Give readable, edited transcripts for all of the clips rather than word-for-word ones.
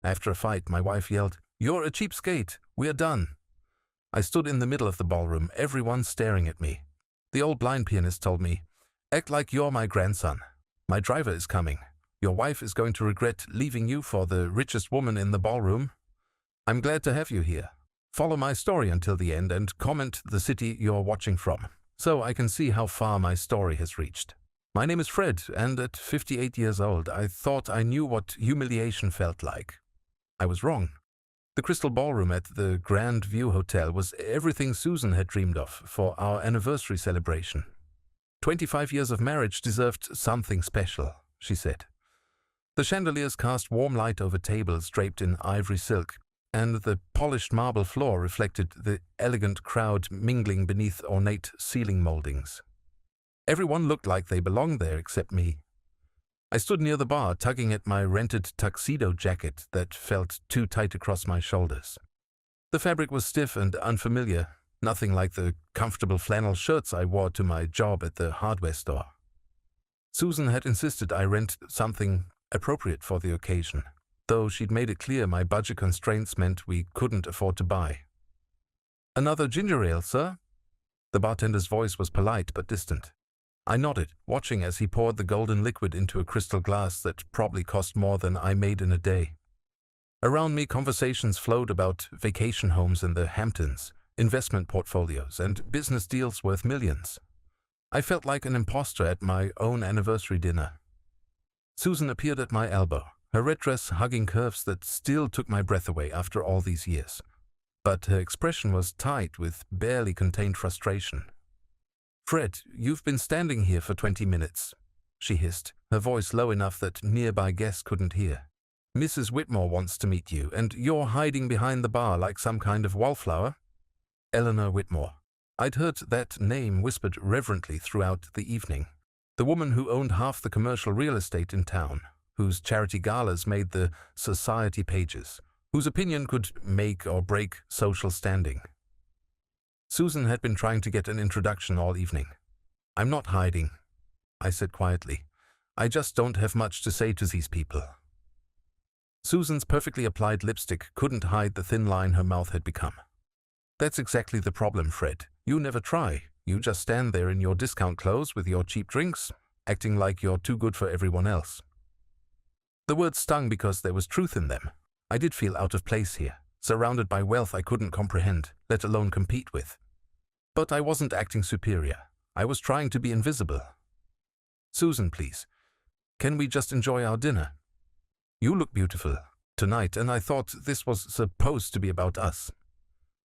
After a fight, my wife yelled, "You're a cheapskate. We're done." I stood in the middle of the ballroom, everyone staring at me. The old blind pianist told me, "Act like you're my grandson. My driver is coming. Your wife is going to regret leaving you for the richest woman in the ballroom. I'm glad to have you here. Follow my story until the end and comment the city you're watching from, so I can see how far my story has reached. My name is Fred, and at 58 years old, I thought I knew what humiliation felt like. I was wrong. The Crystal Ballroom at the Grand View Hotel was everything Susan had dreamed of for our anniversary celebration. 25 years of marriage deserved something special, she said. The chandeliers cast warm light over tables draped in ivory silk, and the polished marble floor reflected the elegant crowd mingling beneath ornate ceiling moldings. Everyone looked like they belonged there except me. I stood near the bar, tugging at my rented tuxedo jacket that felt too tight across my shoulders. The fabric was stiff and unfamiliar, nothing like the comfortable flannel shirts I wore to my job at the hardware store. Susan had insisted I rent something appropriate for the occasion, though she'd made it clear my budget constraints meant we couldn't afford to buy. "Another ginger ale, sir?" The bartender's voice was polite but distant. I nodded, watching as he poured the golden liquid into a crystal glass that probably cost more than I made in a day. Around me, conversations flowed about vacation homes in the Hamptons, investment portfolios, and business deals worth millions. I felt like an imposter at my own anniversary dinner. Susan appeared at my elbow, her red dress hugging curves that still took my breath away after all these years. But her expression was tight with barely contained frustration. "Fred, you've been standing here for 20 minutes, she hissed, her voice low enough that nearby guests couldn't hear. "Mrs. Whitmore wants to meet you, and you're hiding behind the bar like some kind of wallflower." Eleanor Whitmore. I'd heard that name whispered reverently throughout the evening. The woman who owned half the commercial real estate in town, whose charity galas made the society pages, whose opinion could make or break social standing. Susan had been trying to get an introduction all evening. "I'm not hiding," I said quietly. "I just don't have much to say to these people." Susan's perfectly applied lipstick couldn't hide the thin line her mouth had become. "That's exactly the problem, Fred. You never try. You just stand there in your discount clothes with your cheap drinks, acting like you're too good for everyone else." The words stung because there was truth in them. I did feel out of place here, surrounded by wealth I couldn't comprehend, let alone compete with. But I wasn't acting superior. I was trying to be invisible. "Susan, please. Can we just enjoy our dinner? You look beautiful tonight, and I thought this was supposed to be about us."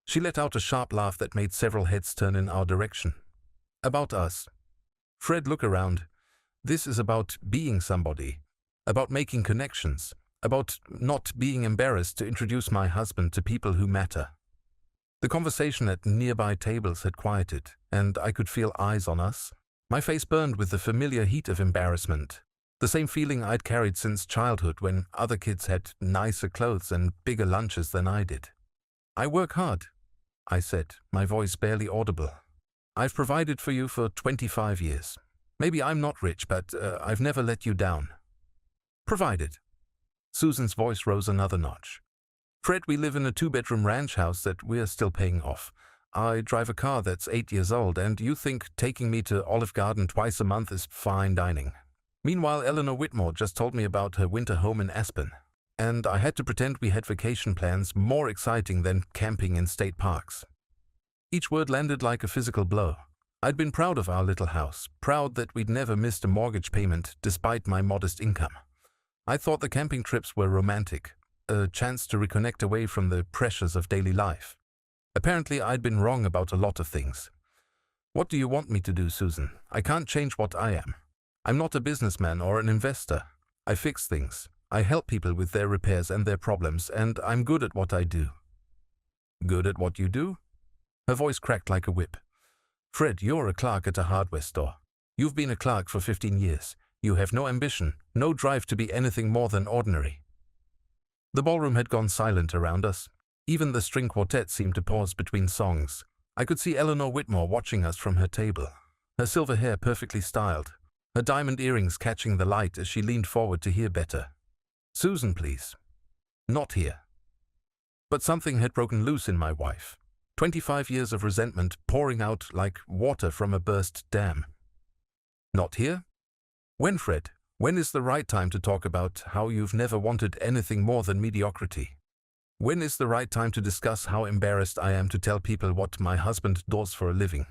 She let out a sharp laugh that made several heads turn in our direction. "About us." Fred, look around. This is about being somebody, about making connections, about not being embarrassed to introduce my husband to people who matter. The conversation at nearby tables had quieted, and I could feel eyes on us. My face burned with the familiar heat of embarrassment, the same feeling I'd carried since childhood when other kids had nicer clothes and bigger lunches than I did. "I work hard," I said, my voice barely audible. "I've provided for you for 25 years. Maybe I'm not rich, but I've never let you down." "Provided." Susan's voice rose another notch. "Fred, we live in a 2-bedroom ranch house that we're still paying off. I drive a car that's 8 years old, and you think taking me to Olive Garden twice a month is fine dining. Meanwhile, Eleanor Whitmore just told me about her winter home in Aspen, and I had to pretend we had vacation plans more exciting than camping in state parks." Each word landed like a physical blow. I'd been proud of our little house, proud that we'd never missed a mortgage payment despite my modest income. I thought the camping trips were romantic, a chance to reconnect away from the pressures of daily life. Apparently, I'd been wrong about a lot of things. "What do you want me to do, Susan? I can't change what I am. I'm not a businessman or an investor. I fix things. I help people with their repairs and their problems, and I'm good at what I do." "Good at what you do?" Her voice cracked like a whip. "Fred, you're a clerk at a hardware store. You've been a clerk for 15 years. You have no ambition, no drive to be anything more than ordinary." The ballroom had gone silent around us. Even the string quartet seemed to pause between songs. I could see Eleanor Whitmore watching us from her table, her silver hair perfectly styled, her diamond earrings catching the light as she leaned forward to hear better. "Susan, please." Not here. But something had broken loose in my wife. 25 years of resentment pouring out like water from a burst dam. Not here? When, Fred? When is the right time to talk about how you've never wanted anything more than mediocrity? When is the right time to discuss how embarrassed I am to tell people what my husband does for a living?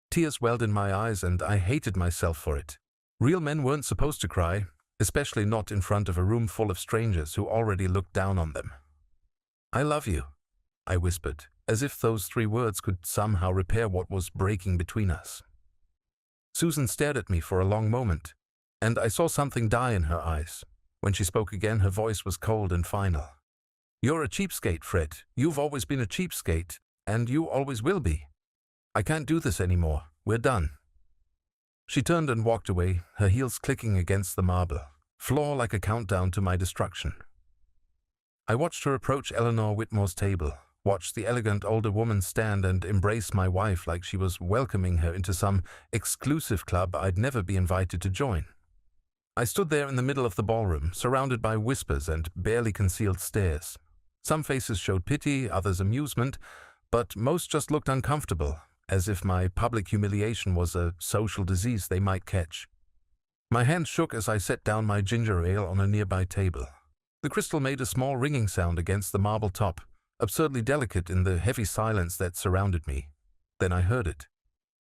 Tears welled in my eyes and I hated myself for it. Real men weren't supposed to cry, especially not in front of a room full of strangers who already looked down on them. I love you, I whispered, as if those 3 words could somehow repair what was breaking between us. Susan stared at me for a long moment, and I saw something die in her eyes. When she spoke again, her voice was cold and final. You're a cheapskate, Fred. You've always been a cheapskate, and you always will be. I can't do this anymore. We're done. She turned and walked away, her heels clicking against the marble floor like a countdown to my destruction. I watched her approach Eleanor Whitmore's table, watched the elegant older woman stand and embrace my wife like she was welcoming her into some exclusive club I'd never be invited to join. I stood there in the middle of the ballroom, surrounded by whispers and barely concealed stares. Some faces showed pity, others amusement, but most just looked uncomfortable, as if my public humiliation was a social disease they might catch. My hands shook as I set down my ginger ale on a nearby table. The crystal made a small ringing sound against the marble top, absurdly delicate in the heavy silence that surrounded me. Then I heard it.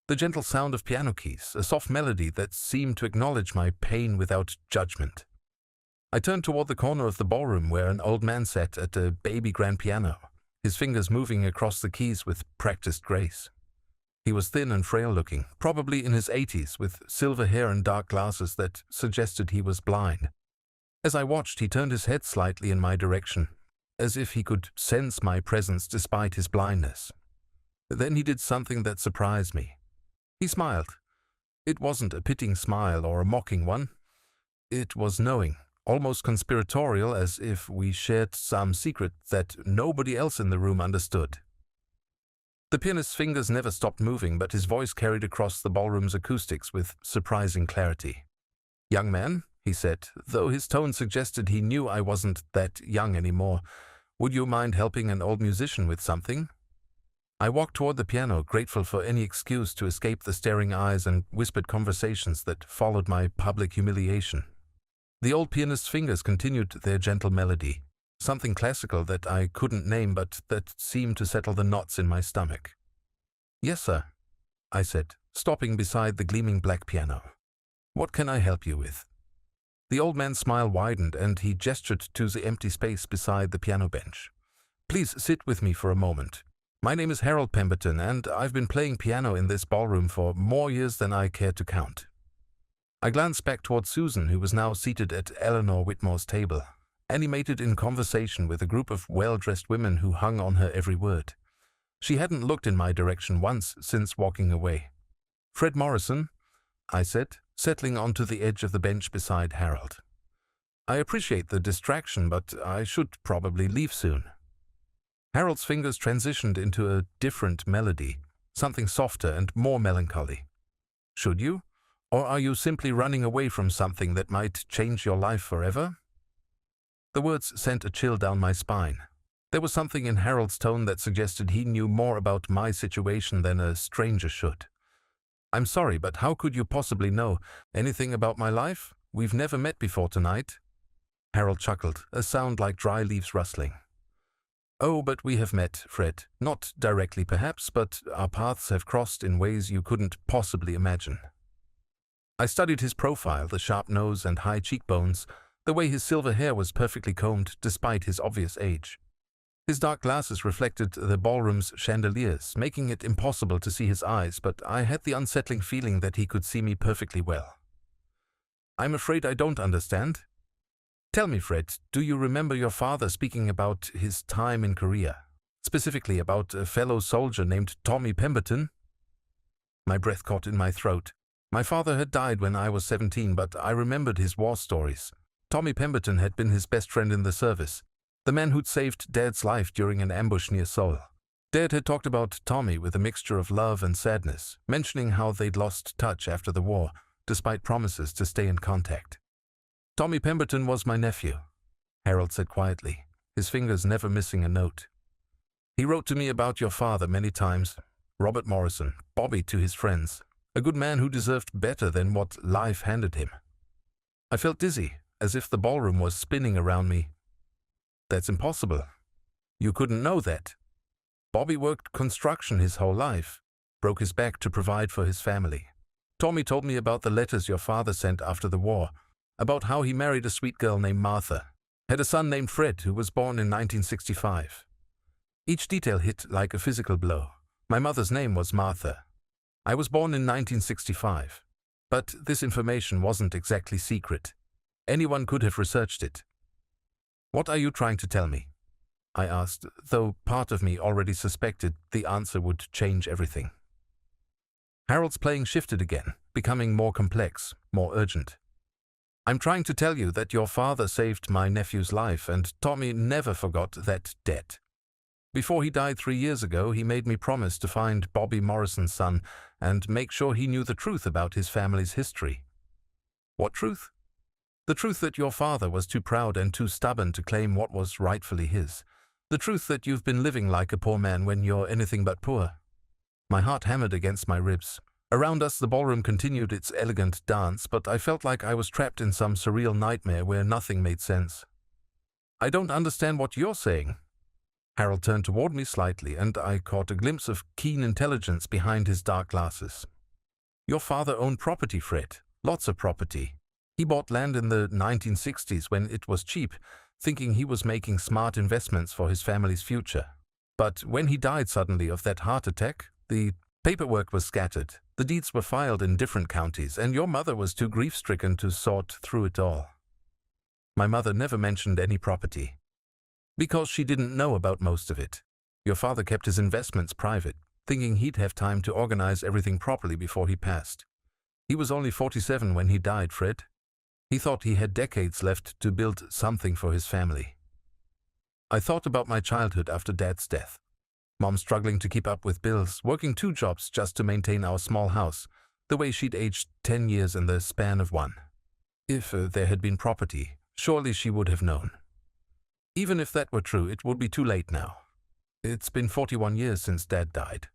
The gentle sound of piano keys, a soft melody that seemed to acknowledge my pain without judgment. I turned toward the corner of the ballroom where an old man sat at a baby grand piano, his fingers moving across the keys with practiced grace. He was thin and frail-looking, probably in his 80s, with silver hair and dark glasses that suggested he was blind. As I watched, he turned his head slightly in my direction, as if he could sense my presence despite his blindness. Then he did something that surprised me. He smiled. It wasn't a pitying smile or a mocking one. It was knowing, almost conspiratorial, as if we shared some secret that nobody else in the room understood. The pianist's fingers never stopped moving, but his voice carried across the ballroom's acoustics with surprising clarity. "Young man," he said, though his tone suggested he knew I wasn't that young anymore, "would you mind helping an old musician with something?" I walked toward the piano, grateful for any excuse to escape the staring eyes and whispered conversations that followed my public humiliation. The old pianist's fingers continued their gentle melody, something classical that I couldn't name but that seemed to settle the knots in my stomach. "Yes, sir," I said, stopping beside the gleaming black piano. "What can I help you with?" The old man's smile widened and he gestured to the empty space beside the piano bench. "Please sit with me for a moment. My name is Harold Pemberton, and I've been playing piano in this ballroom for more years than I care to count." I glanced back toward Susan, who was now seated at Eleanor Whitmore's table, animated in conversation with a group of well-dressed women who hung on her every word. She hadn't looked in my direction once since walking away. "Fred Morrison," I said, settling onto the edge of the bench beside Harold. "I appreciate the distraction, but I should probably leave soon." Harold's fingers transitioned into a different melody, something softer and more melancholy. "Should you? Or are you simply running away from something that might change your life forever?" The words sent a chill down my spine. There was something in Harold's tone that suggested he knew more about my situation than a stranger should. "I'm sorry, but how could you possibly know anything about my life? We've never met before tonight." Harold chuckled, a sound like dry leaves rustling. "Oh, but we have met, Fred. Not directly, perhaps, but our paths have crossed in ways you couldn't possibly imagine." I studied his profile, the sharp nose and high cheekbones, the way his silver hair was perfectly combed despite his obvious age. His dark glasses reflected the ballroom's chandeliers, making it impossible to see his eyes, but I had the unsettling feeling that he could see me perfectly well. "I'm afraid I don't understand. Tell me, Fred, do you remember your father speaking about his time in Korea, specifically about a fellow soldier named Tommy Pemberton?" My breath caught in my throat. My father had died when I was 17, but I remembered his war stories. Tommy Pemberton had been his best friend in the service, the man who'd saved Dad's life during an ambush near Seoul. Dad had talked about Tommy with a mixture of love and sadness, mentioning how they'd lost touch after the war, despite promises to stay in contact. Tommy Pemberton was my nephew. Harold said quietly, his fingers never missing a note. He wrote to me about your father many times. Robert Morrison, Bobby to his friends. A good man who deserved better than what life handed him. I felt dizzy, as if the ballroom was spinning around me. That's impossible. You couldn't know that. Bobby worked construction his whole life, broke his back to provide for his family. Tommy told me about the letters your father sent after the war, about how he married a sweet girl named Martha, had a son named Fred who was born in 1965. Each detail hit like a physical blow. My mother's name was Martha. I was born in 1965. But this information wasn't exactly secret. Anyone could have researched it. What are you trying to tell me? I asked, though part of me already suspected the answer would change everything. Harold's playing shifted again, becoming more complex, more urgent. I'm trying to tell you that your father saved my nephew's life, and Tommy never forgot that debt. Before he died 3 years ago, he made me promise to find Bobby Morrison's son and make sure he knew the truth about his family's history. What truth? The truth that your father was too proud and too stubborn to claim what was rightfully his. The truth that you've been living like a poor man when you're anything but poor. My heart hammered against my ribs. Around us, the ballroom continued its elegant dance, but I felt like I was trapped in some surreal nightmare where nothing made sense. I don't understand what you're saying. Harold turned toward me slightly, and I caught a glimpse of keen intelligence behind his dark glasses. Your father owned property, Fred. Lots of property. He bought land in the 1960s when it was cheap, thinking he was making smart investments for his family's future. But when he died suddenly of that heart attack, the paperwork was scattered, the deeds were filed in different counties, and your mother was too grief-stricken to sort through it all. My mother never mentioned any property, because she didn't know about most of it. Your father kept his investments private, thinking he'd have time to organize everything properly before he passed. He was only 47 when he died, Fred. He thought he had decades left to build something for his family. I thought about my childhood after Dad's death. Mom struggling to keep up with bills, working 2 jobs just to maintain our small house, the way she'd aged 10 years in the span of 1. If there had been property, surely she would have known. Even if that were true, it would be too late now. It's been 41 years since Dad died.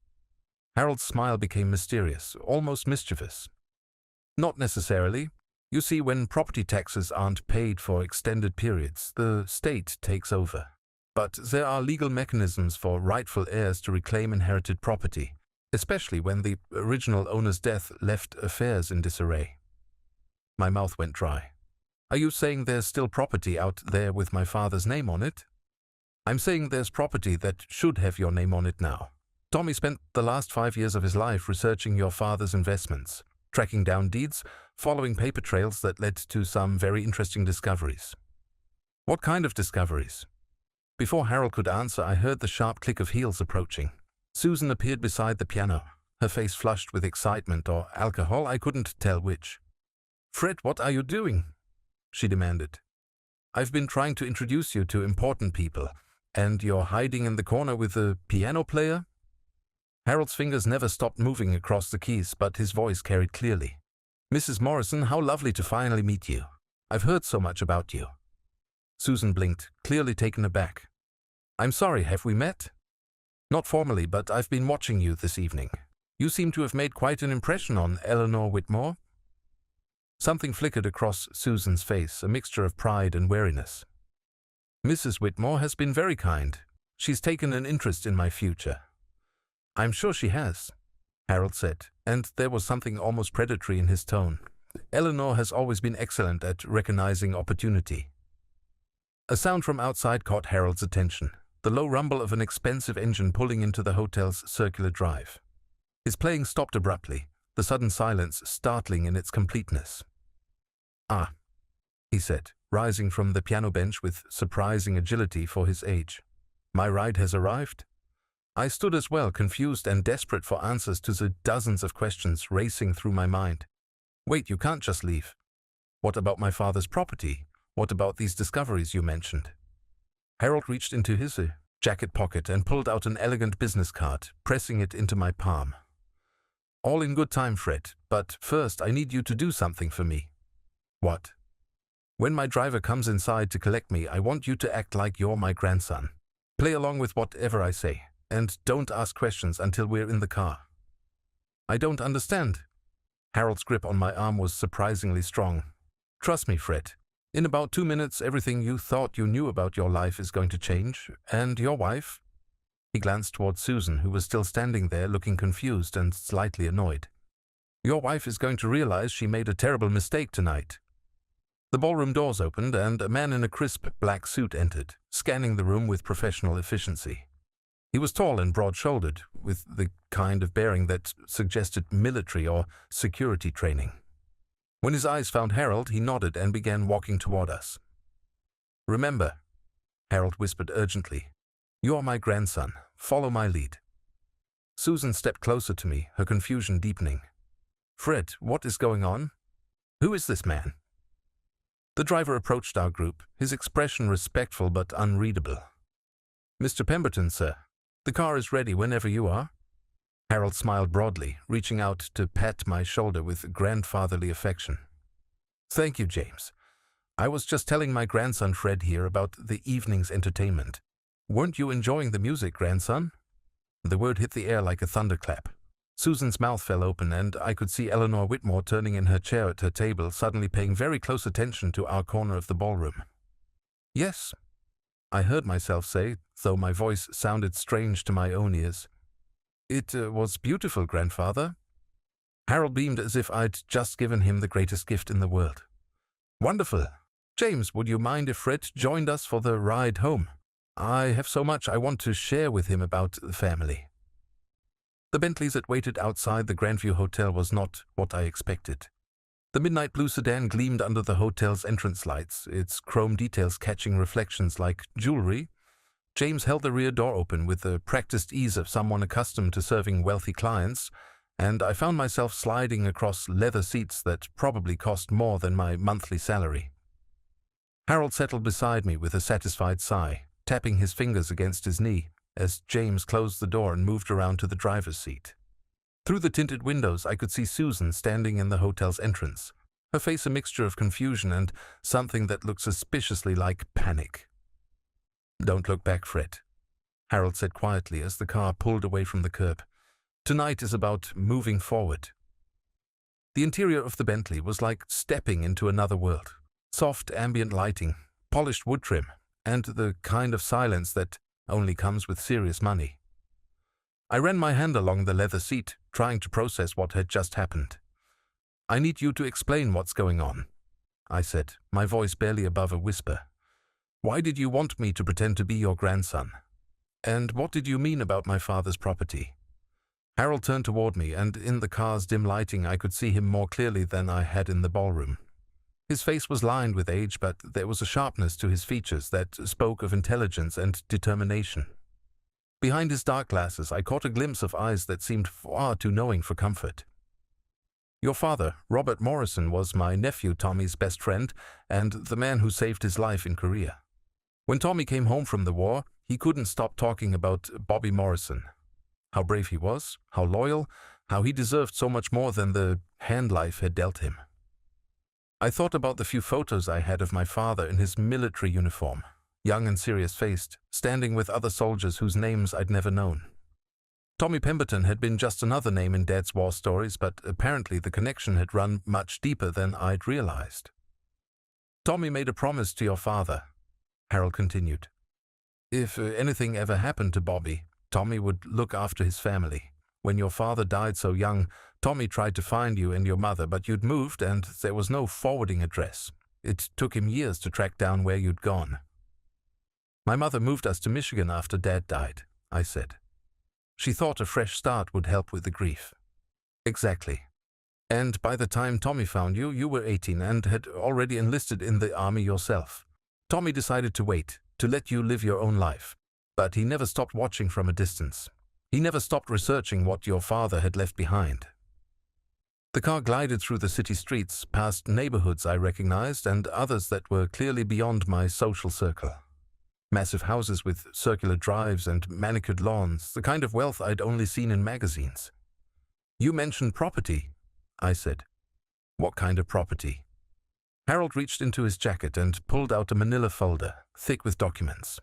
Harold's smile became mysterious, almost mischievous. Not necessarily. You see, when property taxes aren't paid for extended periods, the state takes over. But there are legal mechanisms for rightful heirs to reclaim inherited property, especially when the original owner's death left affairs in disarray. My mouth went dry. Are you saying there's still property out there with my father's name on it? I'm saying there's property that should have your name on it now. Tommy spent the last 5 years of his life researching your father's investments, tracking down deeds, following paper trails that led to some very interesting discoveries. What kind of discoveries? Before Harold could answer, I heard the sharp click of heels approaching. Susan appeared beside the piano, her face flushed with excitement or alcohol, I couldn't tell which. Fred, what are you doing? She demanded. I've been trying to introduce you to important people, and you're hiding in the corner with a piano player? Harold's fingers never stopped moving across the keys, but his voice carried clearly. Mrs. Morrison, how lovely to finally meet you. I've heard so much about you. Susan blinked, clearly taken aback. I'm sorry, have we met? Not formally, but I've been watching you this evening. You seem to have made quite an impression on Eleanor Whitmore. Something flickered across Susan's face, a mixture of pride and wariness. Mrs. Whitmore has been very kind. She's taken an interest in my future. I'm sure she has, Harold said, and there was something almost predatory in his tone. Eleanor has always been excellent at recognizing opportunity. A sound from outside caught Harold's attention, the low rumble of an expensive engine pulling into the hotel's circular drive. His playing stopped abruptly, the sudden silence startling in its completeness. Ah, he said, rising from the piano bench with surprising agility for his age. My ride has arrived? I stood as well, confused and desperate for answers to the dozens of questions racing through my mind. Wait, you can't just leave. What about my father's property? What about these discoveries you mentioned? Harold reached into his jacket pocket and pulled out an elegant business card, pressing it into my palm. All in good time, Fred, but first I need you to do something for me. What? When my driver comes inside to collect me, I want you to act like you're my grandson. Play along with whatever I say, and don't ask questions until we're in the car." "I don't understand." Harold's grip on my arm was surprisingly strong. "Trust me, Fred. In about 2 minutes, everything you thought you knew about your life is going to change. And your wife?" He glanced toward Susan, who was still standing there looking confused and slightly annoyed. "Your wife is going to realize she made a terrible mistake tonight." The ballroom doors opened, and a man in a crisp black suit entered, scanning the room with professional efficiency. He was tall and broad-shouldered, with the kind of bearing that suggested military or security training. When his eyes found Harold, he nodded and began walking toward us. "Remember," Harold whispered urgently, "you're my grandson. Follow my lead." Susan stepped closer to me, her confusion deepening. "Fred, what is going on? Who is this man?" The driver approached our group, his expression respectful but unreadable. "Mr. Pemberton, sir. The car is ready whenever you are." Harold smiled broadly, reaching out to pat my shoulder with grandfatherly affection. "Thank you, James. I was just telling my grandson Fred here about the evening's entertainment. Weren't you enjoying the music, grandson?" The word hit the air like a thunderclap. Susan's mouth fell open, and I could see Eleanor Whitmore turning in her chair at her table, suddenly paying very close attention to our corner of the ballroom. "Yes," I heard myself say, though my voice sounded strange to my own ears. "It was beautiful, grandfather." Harold beamed as if I'd just given him the greatest gift in the world. "Wonderful. James, would you mind if Fred joined us for the ride home? I have so much I want to share with him about the family." The Bentleys that waited outside the Grandview Hotel was not what I expected. The midnight blue sedan gleamed under the hotel's entrance lights, its chrome details catching reflections like jewelry. James held the rear door open with the practiced ease of someone accustomed to serving wealthy clients, and I found myself sliding across leather seats that probably cost more than my monthly salary. Harold settled beside me with a satisfied sigh, tapping his fingers against his knee as James closed the door and moved around to the driver's seat. Through the tinted windows, I could see Susan standing in the hotel's entrance, her face a mixture of confusion and something that looked suspiciously like panic. "Don't look back, Fred," Harold said quietly as the car pulled away from the curb. "Tonight is about moving forward." The interior of the Bentley was like stepping into another world. Soft ambient lighting, polished wood trim, and the kind of silence that only comes with serious money. I ran my hand along the leather seat, trying to process what had just happened. "I need you to explain what's going on," I said, my voice barely above a whisper. "Why did you want me to pretend to be your grandson? And what did you mean about my father's property?" Harold turned toward me, and in the car's dim lighting I could see him more clearly than I had in the ballroom. His face was lined with age, but there was a sharpness to his features that spoke of intelligence and determination. Behind his dark glasses, I caught a glimpse of eyes that seemed far too knowing for comfort. "Your father, Robert Morrison, was my nephew Tommy's best friend and the man who saved his life in Korea. When Tommy came home from the war, he couldn't stop talking about Bobby Morrison. How brave he was, how loyal, how he deserved so much more than the hand life had dealt him. I thought about the few photos I had of my father in his military uniform, young and serious-faced, standing with other soldiers whose names I'd never known. Tommy Pemberton had been just another name in Dad's war stories, but apparently the connection had run much deeper than I'd realized. Tommy made a promise to your father," Harold continued. "If anything ever happened to Bobby, Tommy would look after his family. When your father died so young, Tommy tried to find you and your mother, but you'd moved and there was no forwarding address. It took him years to track down where you'd gone." "My mother moved us to Michigan after Dad died," I said. "She thought a fresh start would help with the grief." "Exactly. And by the time Tommy found you, you were 18 and had already enlisted in the army yourself. Tommy decided to wait, to let you live your own life. But he never stopped watching from a distance. He never stopped researching what your father had left behind." The car glided through the city streets, past neighborhoods I recognized and others that were clearly beyond my social circle. Massive houses with circular drives and manicured lawns, the kind of wealth I'd only seen in magazines. "You mentioned property," I said. "What kind of property?" Harold reached into his jacket and pulled out a manila folder, thick with documents.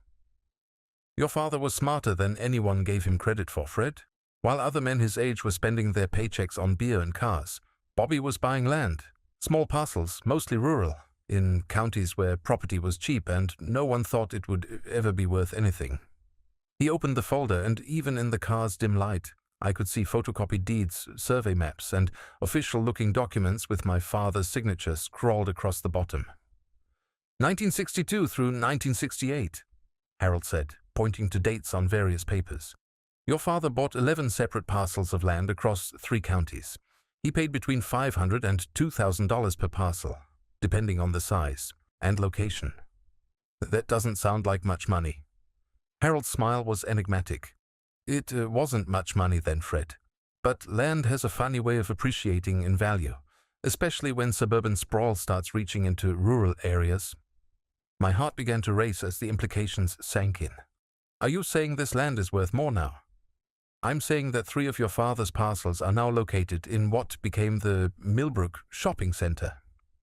Your father was smarter than anyone gave him credit for, Fred. While other men his age were spending their paychecks on beer and cars, Bobby was buying land, small parcels, mostly rural, in counties where property was cheap and no one thought it would ever be worth anything. He opened the folder, and even in the car's dim light, I could see photocopied deeds, survey maps, and official-looking documents with my father's signature scrawled across the bottom. 1962 through 1968, Harold said, pointing to dates on various papers. Your father bought 11 separate parcels of land across 3 counties. He paid between $500 and $2,000 per parcel, depending on the size and location. That doesn't sound like much money. Harold's smile was enigmatic. It wasn't much money then, Fred. But land has a funny way of appreciating in value, especially when suburban sprawl starts reaching into rural areas. My heart began to race as the implications sank in. Are you saying this land is worth more now? I'm saying that 3 of your father's parcels are now located in what became the Millbrook Shopping Center.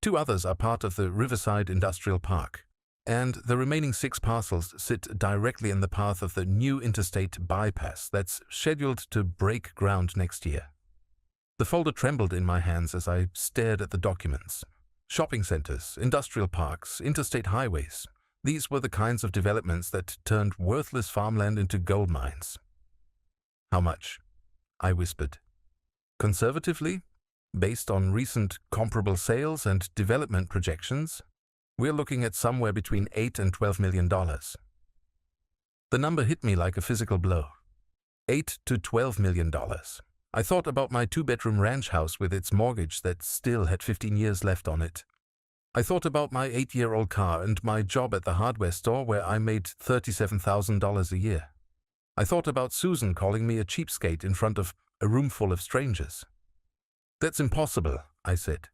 2 others are part of the Riverside Industrial Park. And the remaining 6 parcels sit directly in the path of the new interstate bypass that's scheduled to break ground next year. The folder trembled in my hands as I stared at the documents. Shopping centers, industrial parks, interstate highways. These were the kinds of developments that turned worthless farmland into gold mines. How much? I whispered. Conservatively, based on recent comparable sales and development projections, we're looking at somewhere between $8 and $12 million. The number hit me like a physical blow. $8 to $12 million. I thought about my 2-bedroom ranch house with its mortgage that still had 15 years left on it. I thought about my 8-year-old car and my job at the hardware store where I made $37,000 a year. I thought about Susan calling me a cheapskate in front of a room full of strangers. That's impossible, I said.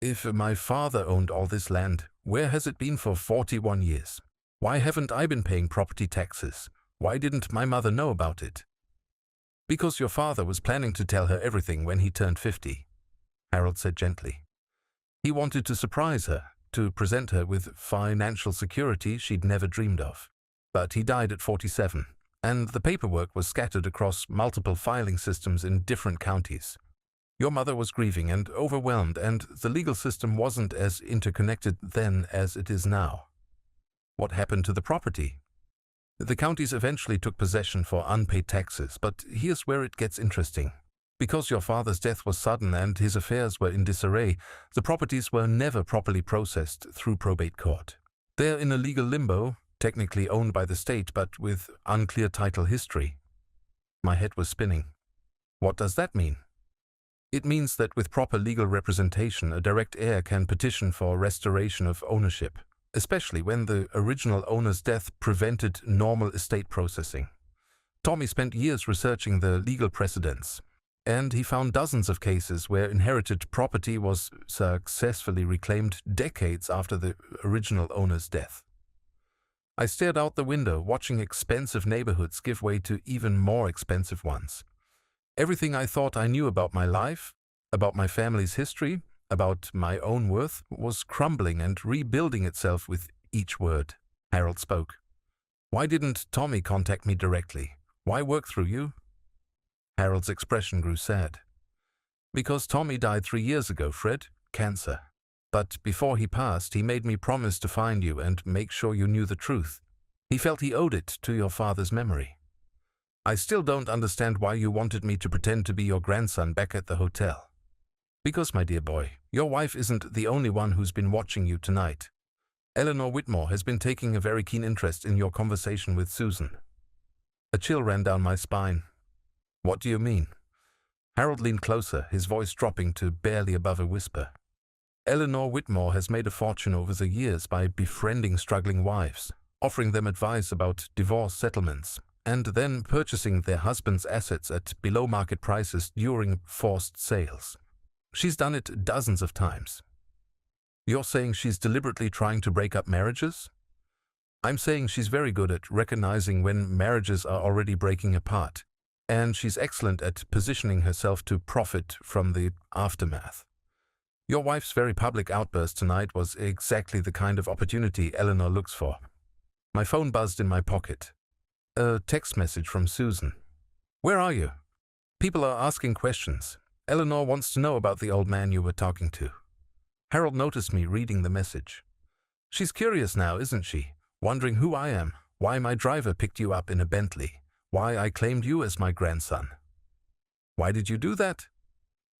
If my father owned all this land, where has it been for 41 years? Why haven't I been paying property taxes? Why didn't my mother know about it? Because your father was planning to tell her everything when he turned 50, Harold said gently. He wanted to surprise her, to present her with financial security she'd never dreamed of. But he died at 47, and the paperwork was scattered across multiple filing systems in different counties. Your mother was grieving and overwhelmed, and the legal system wasn't as interconnected then as it is now. What happened to the property? The counties eventually took possession for unpaid taxes, but here's where it gets interesting. Because your father's death was sudden and his affairs were in disarray, the properties were never properly processed through probate court. They're in a legal limbo, technically owned by the state, but with unclear title history. My head was spinning. What does that mean? It means that with proper legal representation, a direct heir can petition for restoration of ownership, especially when the original owner's death prevented normal estate processing. Tommy spent years researching the legal precedents, and he found dozens of cases where inherited property was successfully reclaimed decades after the original owner's death. I stared out the window, watching expensive neighborhoods give way to even more expensive ones. Everything I thought I knew about my life, about my family's history, about my own worth, was crumbling and rebuilding itself with each word. Harold spoke. Why didn't Tommy contact me directly? Why work through you? Harold's expression grew sad. Because Tommy died 3 years ago, Fred. Cancer. But before he passed, he made me promise to find you and make sure you knew the truth. He felt he owed it to your father's memory. I still don't understand why you wanted me to pretend to be your grandson back at the hotel. Because, my dear boy, your wife isn't the only one who's been watching you tonight. Eleanor Whitmore has been taking a very keen interest in your conversation with Susan. A chill ran down my spine. What do you mean? Harold leaned closer, his voice dropping to barely above a whisper. Eleanor Whitmore has made a fortune over the years by befriending struggling wives, offering them advice about divorce settlements, and then purchasing their husbands' assets at below-market prices during forced sales. She's done it dozens of times. You're saying she's deliberately trying to break up marriages? I'm saying she's very good at recognizing when marriages are already breaking apart, and she's excellent at positioning herself to profit from the aftermath. Your wife's very public outburst tonight was exactly the kind of opportunity Eleanor looks for. My phone buzzed in my pocket. A text message from Susan. Where are you? People are asking questions. Eleanor wants to know about the old man you were talking to. Harold noticed me reading the message. She's curious now, isn't she? Wondering who I am, why my driver picked you up in a Bentley, why I claimed you as my grandson. Why did you do that?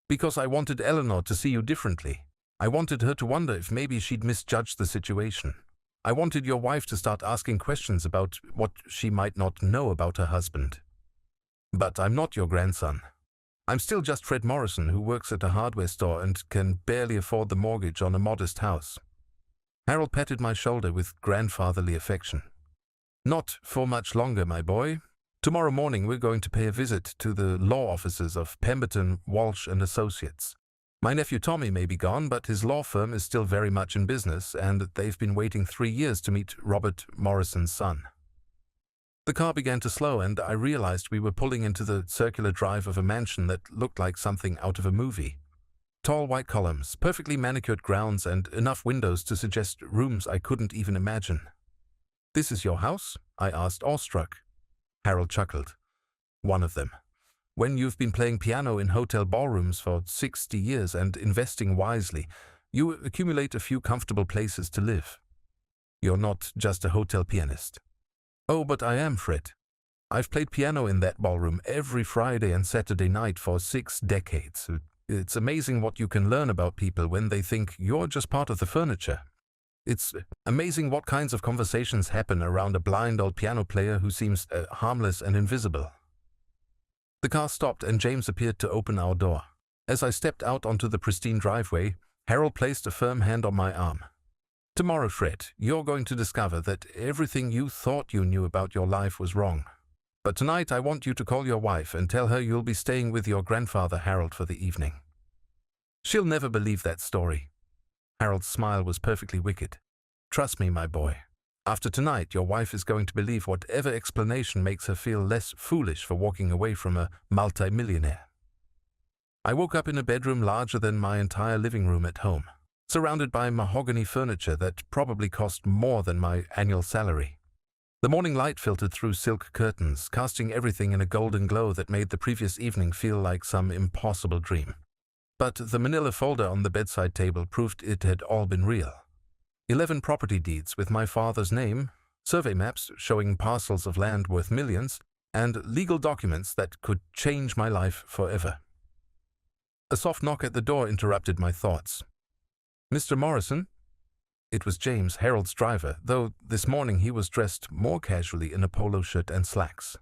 Because I wanted Eleanor to see you differently. I wanted her to wonder if maybe she'd misjudged the situation. I wanted your wife to start asking questions about what she might not know about her husband. But I'm not your grandson. I'm still just Fred Morrison, who works at a hardware store and can barely afford the mortgage on a modest house. Harold patted my shoulder with grandfatherly affection. Not for much longer, my boy. Tomorrow morning we're going to pay a visit to the law offices of Pemberton, Walsh and Associates. My nephew Tommy may be gone, but his law firm is still very much in business, and they've been waiting 3 years to meet Robert Morrison's son. The car began to slow, and I realized we were pulling into the circular drive of a mansion that looked like something out of a movie. Tall white columns, perfectly manicured grounds, and enough windows to suggest rooms I couldn't even imagine. "This is your house?" I asked, awestruck. Harold chuckled. "One of them. When you've been playing piano in hotel ballrooms for 60 years and investing wisely, you accumulate a few comfortable places to live. You're not just a hotel pianist." "Oh, but I am, Fred. I've played piano in that ballroom every Friday and Saturday night for 6 decades. It's amazing what you can learn about people when they think you're just part of the furniture. It's amazing what kinds of conversations happen around a blind old piano player who seems harmless and invisible." The car stopped and James appeared to open our door. As I stepped out onto the pristine driveway, Harold placed a firm hand on my arm. "Tomorrow, Fred, you're going to discover that everything you thought you knew about your life was wrong. But tonight I want you to call your wife and tell her you'll be staying with your grandfather Harold for the evening. She'll never believe that story." Harold's smile was perfectly wicked. "Trust me, my boy. After tonight, your wife is going to believe whatever explanation makes her feel less foolish for walking away from a multimillionaire." I woke up in a bedroom larger than my entire living room at home, surrounded by mahogany furniture that probably cost more than my annual salary. The morning light filtered through silk curtains, casting everything in a golden glow that made the previous evening feel like some impossible dream. But the manila folder on the bedside table proved it had all been real. 11 property deeds with my father's name, survey maps showing parcels of land worth millions, and legal documents that could change my life forever. A soft knock at the door interrupted my thoughts. "Mr. Morrison?" It was James, Harold's driver, though this morning he was dressed more casually in a polo shirt and slacks.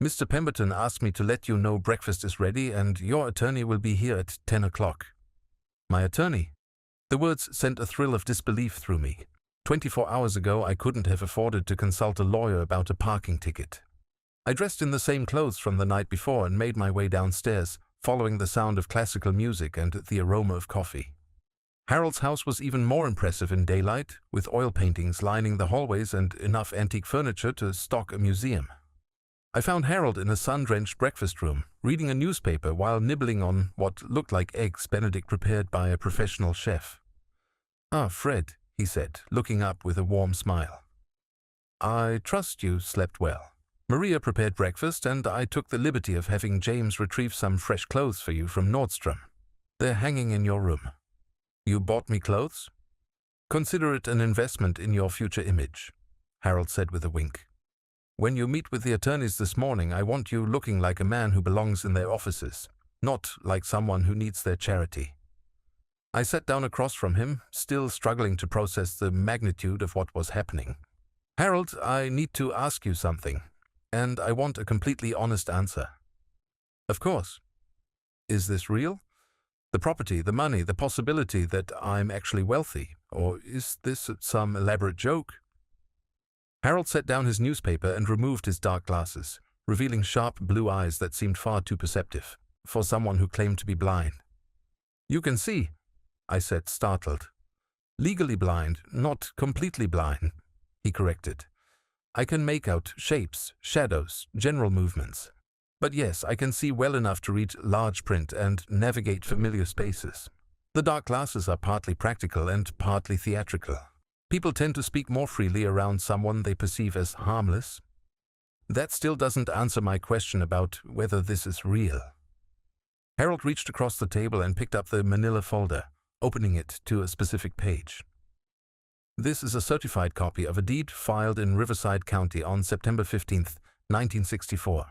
"Mr. Pemberton asked me to let you know breakfast is ready and your attorney will be here at 10 o'clock. "My attorney?" The words sent a thrill of disbelief through me. 24 hours ago I couldn't have afforded to consult a lawyer about a parking ticket. I dressed in the same clothes from the night before and made my way downstairs, following the sound of classical music and the aroma of coffee. Harold's house was even more impressive in daylight, with oil paintings lining the hallways and enough antique furniture to stock a museum. I found Harold in a sun-drenched breakfast room, reading a newspaper while nibbling on what looked like eggs Benedict prepared by a professional chef. "Ah, Fred," he said, looking up with a warm smile. "I trust you slept well. Maria prepared breakfast, and I took the liberty of having James retrieve some fresh clothes for you from Nordstrom. They're hanging in your room. You bought me clothes? Consider it an investment in your future image," Harold said with a wink. "When you meet with the attorneys this morning, I want you looking like a man who belongs in their offices, not like someone who needs their charity." I sat down across from him, still struggling to process the magnitude of what was happening. "Harold, I need to ask you something, and I want a completely honest answer." "Of course." "Is this real? The property, the money, the possibility that I'm actually wealthy, or is this some elaborate joke?" Harold set down his newspaper and removed his dark glasses, revealing sharp blue eyes that seemed far too perceptive for someone who claimed to be blind. "You can see," I said, startled. "Legally blind, not completely blind," he corrected. "I can make out shapes, shadows, general movements. But yes, I can see well enough to read large print and navigate familiar spaces." The dark glasses are partly practical and partly theatrical. People tend to speak more freely around someone they perceive as harmless. That still doesn't answer my question about whether this is real. Harold reached across the table and picked up the manila folder, opening it to a specific page. This is a certified copy of a deed filed in Riverside County on September 15, 1964.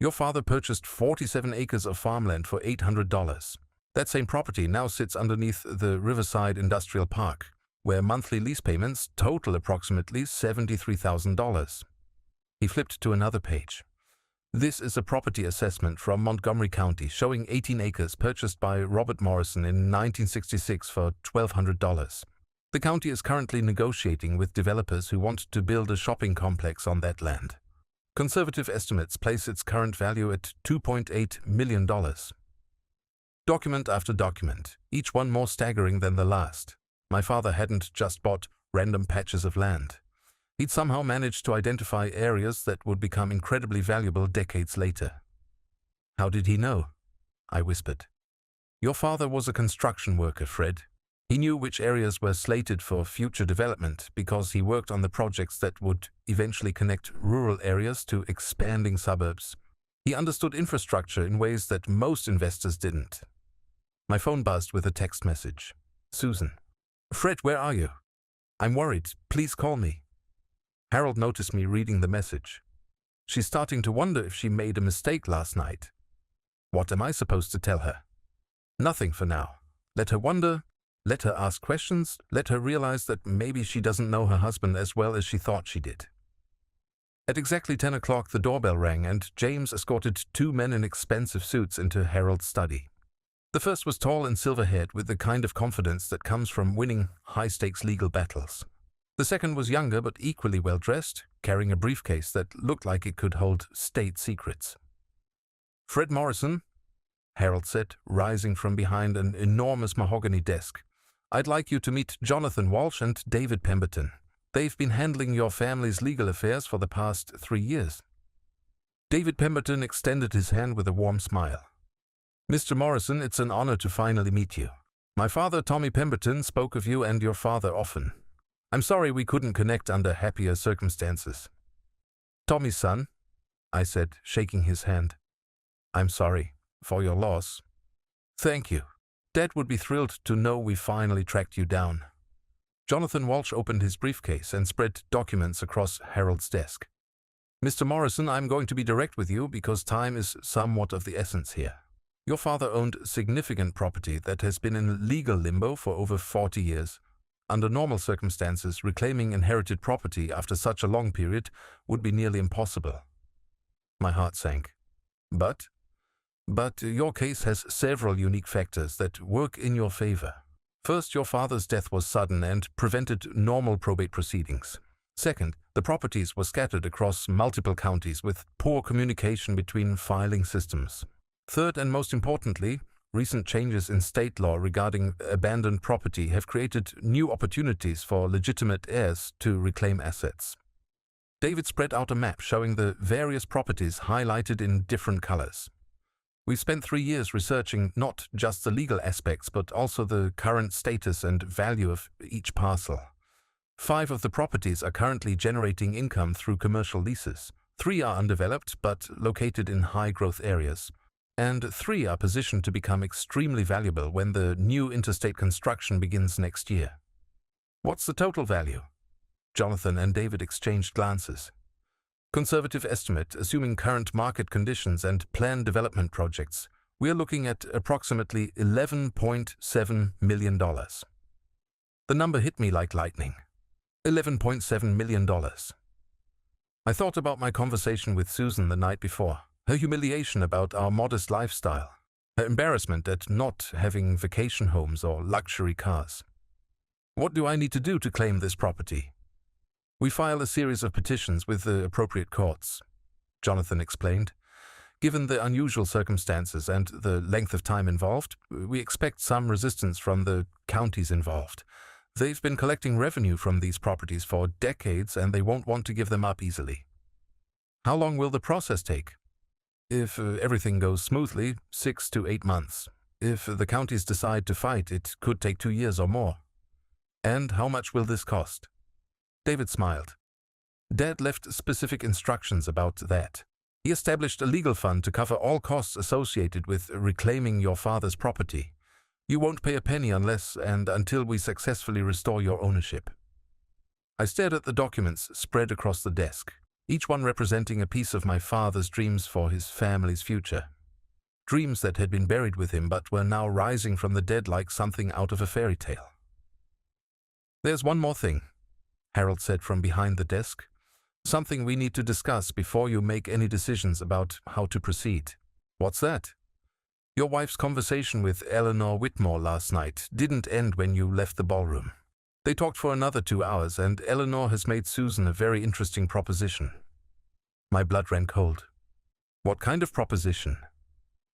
Your father purchased 47 acres of farmland for $800. That same property now sits underneath the Riverside Industrial Park, where monthly lease payments total approximately $73,000. He flipped to another page. This is a property assessment from Montgomery County showing 18 acres purchased by Robert Morrison in 1966 for $1,200. The county is currently negotiating with developers who want to build a shopping complex on that land. Conservative estimates place its current value at $2.8 million. Document after document, each one more staggering than the last. My father hadn't just bought random patches of land. He'd somehow managed to identify areas that would become incredibly valuable decades later. How did he know? I whispered. Your father was a construction worker, Fred. He knew which areas were slated for future development because he worked on the projects that would eventually connect rural areas to expanding suburbs. He understood infrastructure in ways that most investors didn't. My phone buzzed with a text message. Susan. Fred, where are you? I'm worried. Please call me. Harold noticed me reading the message. She's starting to wonder if she made a mistake last night. What am I supposed to tell her? Nothing for now. Let her wonder, let her ask questions, let her realize that maybe she doesn't know her husband as well as she thought she did. At exactly 10 o'clock, the doorbell rang and James escorted two men in expensive suits into Harold's study. The first was tall and silver-haired with the kind of confidence that comes from winning high-stakes legal battles. The second was younger but equally well-dressed, carrying a briefcase that looked like it could hold state secrets. Fred Morrison, Harold said, rising from behind an enormous mahogany desk. I'd like you to meet Jonathan Walsh and David Pemberton. They've been handling your family's legal affairs for the past 3 years. David Pemberton extended his hand with a warm smile. Mr. Morrison, it's an honor to finally meet you. My father, Tommy Pemberton, spoke of you and your father often. I'm sorry we couldn't connect under happier circumstances. Tommy's son, I said, shaking his hand. I'm sorry for your loss. Thank you. Dad would be thrilled to know we finally tracked you down. Jonathan Walsh opened his briefcase and spread documents across Harold's desk. Mr. Morrison, I'm going to be direct with you because time is somewhat of the essence here. Your father owned significant property that has been in legal limbo for over 40 years. Under normal circumstances, reclaiming inherited property after such a long period would be nearly impossible. My heart sank. But your case has several unique factors that work in your favor. First, your father's death was sudden and prevented normal probate proceedings. Second, the properties were scattered across multiple counties with poor communication between filing systems. Third, and most importantly, recent changes in state law regarding abandoned property have created new opportunities for legitimate heirs to reclaim assets. David spread out a map showing the various properties highlighted in different colors. We've spent 3 years researching not just the legal aspects, but also the current status and value of each parcel. 5 of the properties are currently generating income through commercial leases. 3 are undeveloped, but located in high-growth areas. And 3 are positioned to become extremely valuable when the new interstate construction begins next year. What's the total value? Jonathan and David exchanged glances. Conservative estimate, assuming current market conditions and planned development projects, we're looking at approximately $11.7 million. The number hit me like lightning. $11.7 million. I thought about my conversation with Susan the night before. Her humiliation about our modest lifestyle, her embarrassment at not having vacation homes or luxury cars. What do I need to do to claim this property? We file a series of petitions with the appropriate courts, Jonathan explained. Given the unusual circumstances and the length of time involved, we expect some resistance from the counties involved. They've been collecting revenue from these properties for decades and they won't want to give them up easily. How long will the process take? If everything goes smoothly, 6 to 8 months. If the counties decide to fight, it could take 2 years or more. And how much will this cost? David smiled. Dad left specific instructions about that. He established a legal fund to cover all costs associated with reclaiming your father's property. You won't pay a penny unless and until we successfully restore your ownership. I stared at the documents spread across the desk, each one representing a piece of my father's dreams for his family's future. Dreams that had been buried with him but were now rising from the dead like something out of a fairy tale. There's one more thing, Harold said from behind the desk. Something we need to discuss before you make any decisions about how to proceed. What's that? Your wife's conversation with Eleanor Whitmore last night didn't end when you left the ballroom. They talked for another 2 hours, and Eleanor has made Susan a very interesting proposition. My blood ran cold. What kind of proposition?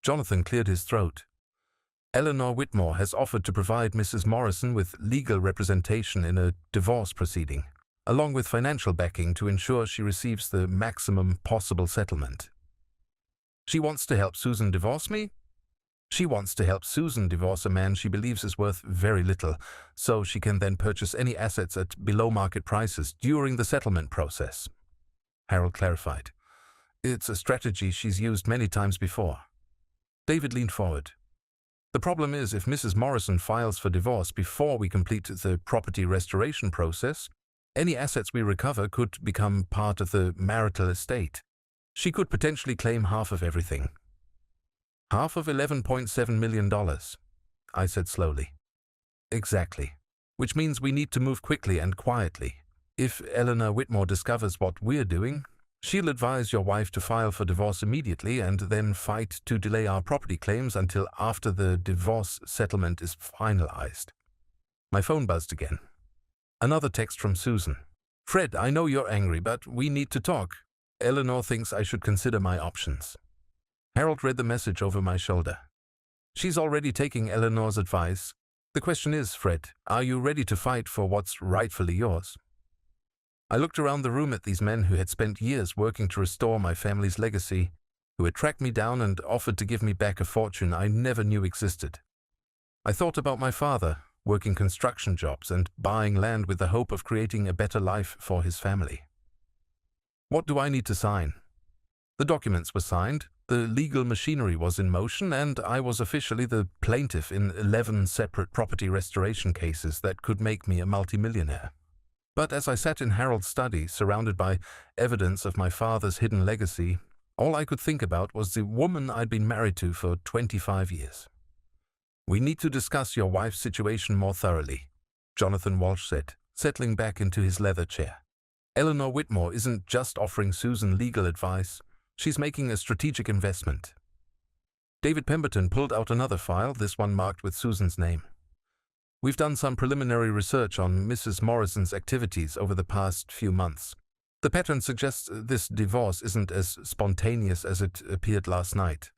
Jonathan cleared his throat. Eleanor Whitmore has offered to provide Mrs. Morrison with legal representation in a divorce proceeding, along with financial backing to ensure she receives the maximum possible settlement. She wants to help Susan divorce me? She wants to help Susan divorce a man she believes is worth very little, so she can then purchase any assets at below-market prices during the settlement process. Harold clarified. It's a strategy she's used many times before. David leaned forward. The problem is, if Mrs. Morrison files for divorce before we complete the property restoration process, any assets we recover could become part of the marital estate. She could potentially claim half of everything. Half of $11.7 million, I said slowly. Exactly. Which means we need to move quickly and quietly. If Eleanor Whitmore discovers what we're doing, she'll advise your wife to file for divorce immediately and then fight to delay our property claims until after the divorce settlement is finalized. My phone buzzed again. Another text from Susan. Fred, I know you're angry, but we need to talk. Eleanor thinks I should consider my options. Harold read the message over my shoulder. She's already taking Eleanor's advice. The question is, Fred, are you ready to fight for what's rightfully yours? I looked around the room at these men who had spent years working to restore my family's legacy, who had tracked me down and offered to give me back a fortune I never knew existed. I thought about my father, working construction jobs and buying land with the hope of creating a better life for his family. What do I need to sign? The documents were signed, the legal machinery was in motion, and I was officially the plaintiff in 11 separate property restoration cases that could make me a multimillionaire. But as I sat in Harold's study, surrounded by evidence of my father's hidden legacy, all I could think about was the woman I'd been married to for 25 years. We need to discuss your wife's situation more thoroughly, Jonathan Walsh said, settling back into his leather chair. Eleanor Whitmore isn't just offering Susan legal advice, she's making a strategic investment. David Pemberton pulled out another file, this one marked with Susan's name. We've done some preliminary research on Mrs. Morrison's activities over the past few months. The pattern suggests this divorce isn't as spontaneous as it appeared last night.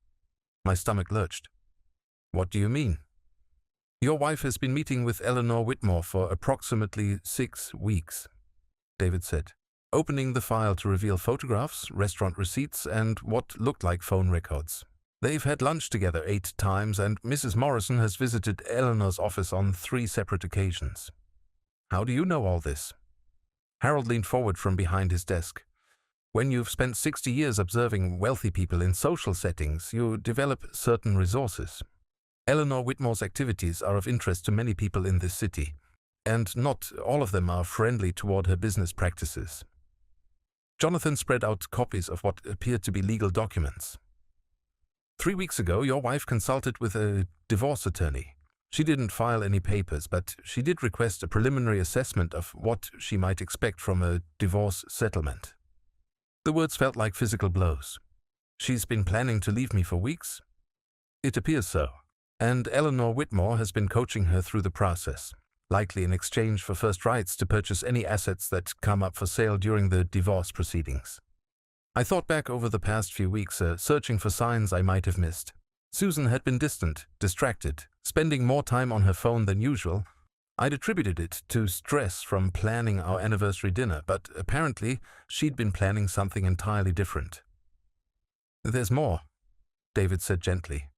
My stomach lurched. What do you mean? Your wife has been meeting with Eleanor Whitmore for approximately 6 weeks, David said, opening the file to reveal photographs, restaurant receipts, and what looked like phone records. They've had lunch together 8 times, and Mrs. Morrison has visited Eleanor's office on 3 separate occasions. How do you know all this? Harold leaned forward from behind his desk. When you've spent 60 years observing wealthy people in social settings, you develop certain resources. Eleanor Whitmore's activities are of interest to many people in this city, and not all of them are friendly toward her business practices. Jonathan spread out copies of what appeared to be legal documents. 3 weeks ago, your wife consulted with a divorce attorney. She didn't file any papers, but she did request a preliminary assessment of what she might expect from a divorce settlement. The words felt like physical blows. She's been planning to leave me for weeks? It appears so, and Eleanor Whitmore has been coaching her through the process, likely in exchange for first rights to purchase any assets that come up for sale during the divorce proceedings. I thought back over the past few weeks, searching for signs I might have missed. Susan had been distant, distracted, spending more time on her phone than usual. I'd attributed it to stress from planning our anniversary dinner, but apparently she'd been planning something entirely different. There's more, David said gently.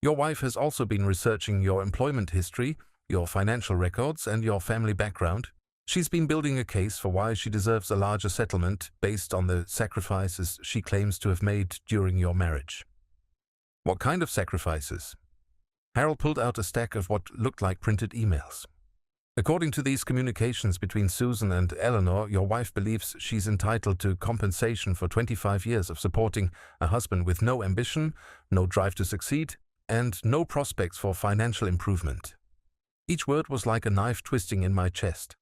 Your wife has also been researching your employment history, your financial records, and your family background. She's been building a case for why she deserves a larger settlement based on the sacrifices she claims to have made during your marriage. What kind of sacrifices? Harold pulled out a stack of what looked like printed emails. According to these communications between Susan and Eleanor, your wife believes she's entitled to compensation for 25 years of supporting a husband with no ambition, no drive to succeed, and no prospects for financial improvement. Each word was like a knife twisting in my chest.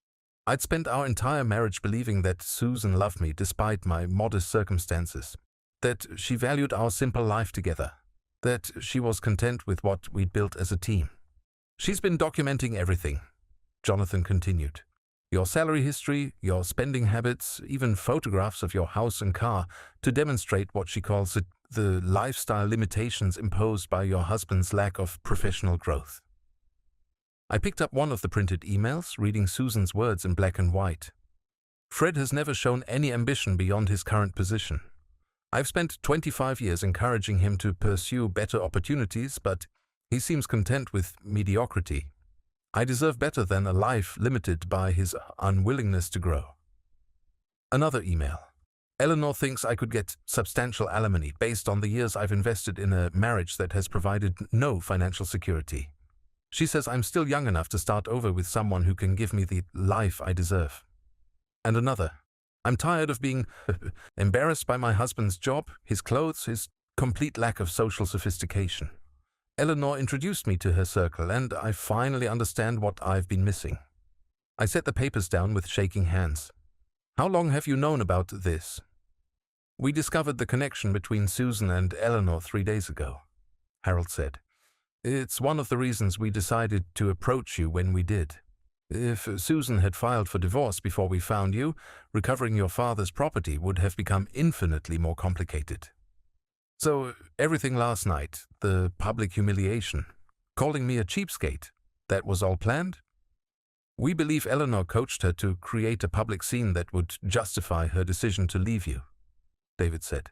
I'd spent our entire marriage believing that Susan loved me despite my modest circumstances, that she valued our simple life together, that she was content with what we'd built as a team. She's been documenting everything, Jonathan continued. Your salary history, your spending habits, even photographs of your house and car to demonstrate what she calls the lifestyle limitations imposed by your husband's lack of professional growth. I picked up one of the printed emails, reading Susan's words in black and white. Fred has never shown any ambition beyond his current position. I've spent 25 years encouraging him to pursue better opportunities, but he seems content with mediocrity. I deserve better than a life limited by his unwillingness to grow. Another email. Eleanor thinks I could get substantial alimony based on the years I've invested in a marriage that has provided no financial security. She says I'm still young enough to start over with someone who can give me the life I deserve. And another. I'm tired of being embarrassed by my husband's job, his clothes, his complete lack of social sophistication. Eleanor introduced me to her circle, and I finally understand what I've been missing. I set the papers down with shaking hands. How long have you known about this? We discovered the connection between Susan and Eleanor 3 days ago, Harold said. It's one of the reasons we decided to approach you when we did. If Susan had filed for divorce before we found you, recovering your father's property would have become infinitely more complicated. So everything last night, the public humiliation, calling me a cheapskate, that was all planned? We believe Eleanor coached her to create a public scene that would justify her decision to leave you, David said.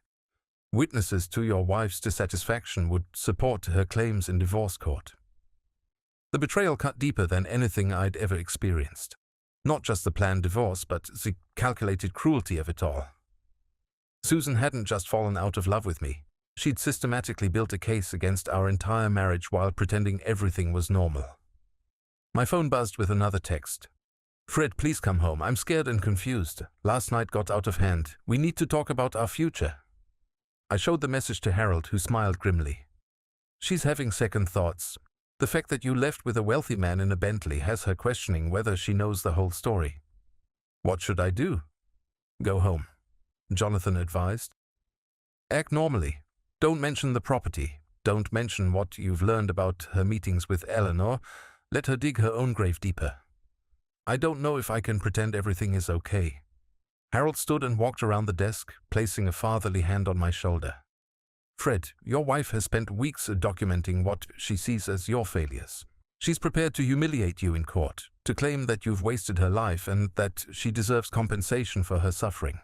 Witnesses to your wife's dissatisfaction would support her claims in divorce court. The betrayal cut deeper than anything I'd ever experienced. Not just the planned divorce, but the calculated cruelty of it all. Susan hadn't just fallen out of love with me. She'd systematically built a case against our entire marriage while pretending everything was normal. My phone buzzed with another text. Fred, please come home. I'm scared and confused. Last night got out of hand. We need to talk about our future. I showed the message to Harold, who smiled grimly. She's having second thoughts. The fact that you left with a wealthy man in a Bentley has her questioning whether she knows the whole story. What should I do? Go home, Jonathan advised. Act normally. Don't mention the property. Don't mention what you've learned about her meetings with Eleanor. Let her dig her own grave deeper. I don't know if I can pretend everything is okay. Harold stood and walked around the desk, placing a fatherly hand on my shoulder. Fred, your wife has spent weeks documenting what she sees as your failures. She's prepared to humiliate you in court, to claim that you've wasted her life and that she deserves compensation for her suffering.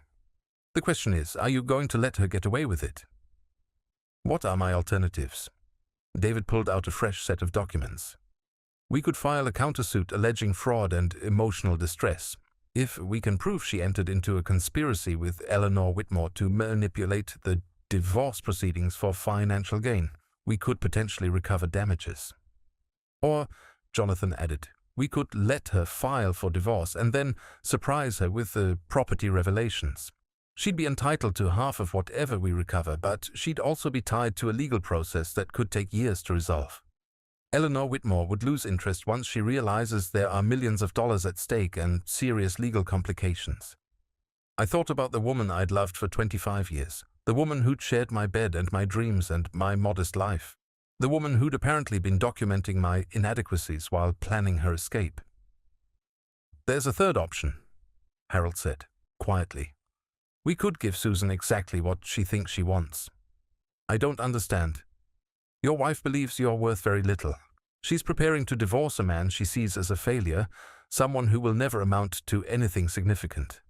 The question is, are you going to let her get away with it? What are my alternatives? David pulled out a fresh set of documents. We could file a countersuit alleging fraud and emotional distress. If we can prove she entered into a conspiracy with Eleanor Whitmore to manipulate the divorce proceedings for financial gain, we could potentially recover damages. Or, Jonathan added, we could let her file for divorce and then surprise her with the property revelations. She'd be entitled to half of whatever we recover, but she'd also be tied to a legal process that could take years to resolve. Eleanor Whitmore would lose interest once she realizes there are millions of dollars at stake and serious legal complications. I thought about the woman I'd loved for 25 years, the woman who'd shared my bed and my dreams and my modest life, the woman who'd apparently been documenting my inadequacies while planning her escape. There's a third option, Harold said, quietly. We could give Susan exactly what she thinks she wants. I don't understand. Your wife believes you're worth very little. She's preparing to divorce a man she sees as a failure, someone who will never amount to anything significant.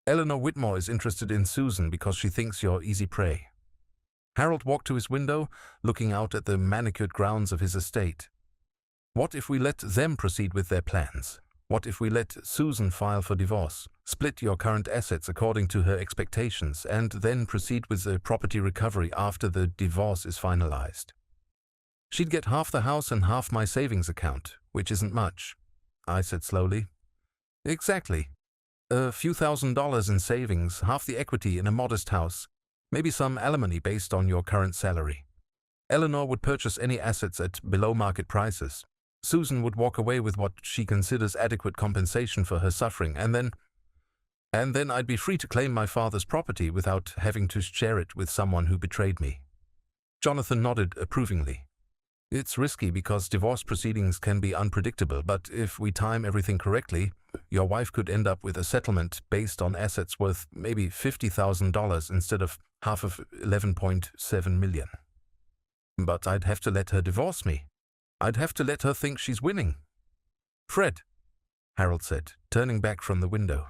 Eleanor Whitmore is interested in Susan because she thinks you're easy prey. Harold walked to his window, looking out at the manicured grounds of his estate. What if we let them proceed with their plans? What if we let Susan file for divorce, split your current assets according to her expectations, and then proceed with the property recovery after the divorce is finalized? She'd get half the house and half my savings account, which isn't much, I said slowly. Exactly. A few $1,000s in savings, half the equity in a modest house, maybe some alimony based on your current salary. Eleanor would purchase any assets at below-market prices. Susan would walk away with what she considers adequate compensation for her suffering, and then I'd be free to claim my father's property without having to share it with someone who betrayed me. Jonathan nodded approvingly. It's risky because divorce proceedings can be unpredictable, but if we time everything correctly, your wife could end up with a settlement based on assets worth maybe $50,000 instead of half of $11.7 million. But I'd have to let her divorce me. I'd have to let her think she's winning. Fred, Harold said, turning back from the window,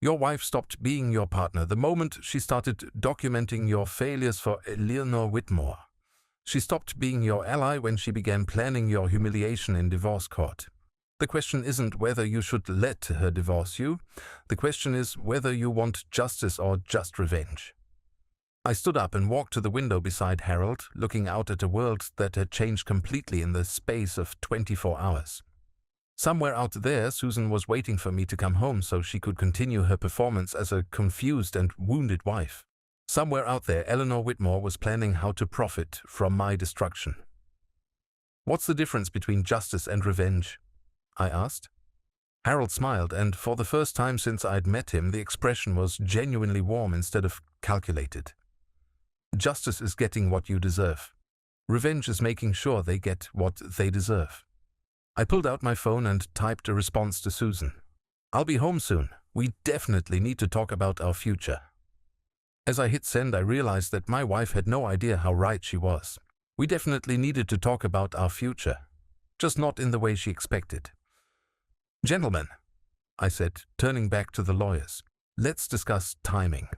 your wife stopped being your partner the moment she started documenting your failures for Eleanor Whitmore. She stopped being your ally when she began planning your humiliation in divorce court. The question isn't whether you should let her divorce you. The question is whether you want justice or just revenge. I stood up and walked to the window beside Harold, looking out at a world that had changed completely in the space of 24 hours. Somewhere out there, Susan was waiting for me to come home so she could continue her performance as a confused and wounded wife. Somewhere out there, Eleanor Whitmore was planning how to profit from my destruction. What's the difference between justice and revenge? I asked. Harold smiled, and for the first time since I'd met him, the expression was genuinely warm instead of calculated. Justice is getting what you deserve. Revenge is making sure they get what they deserve. I pulled out my phone and typed a response to Susan. I'll be home soon. We definitely need to talk about our future. As I hit send, I realized that my wife had no idea how right she was. We definitely needed to talk about our future, just not in the way she expected. Gentlemen, I said, turning back to the lawyers, let's discuss timing.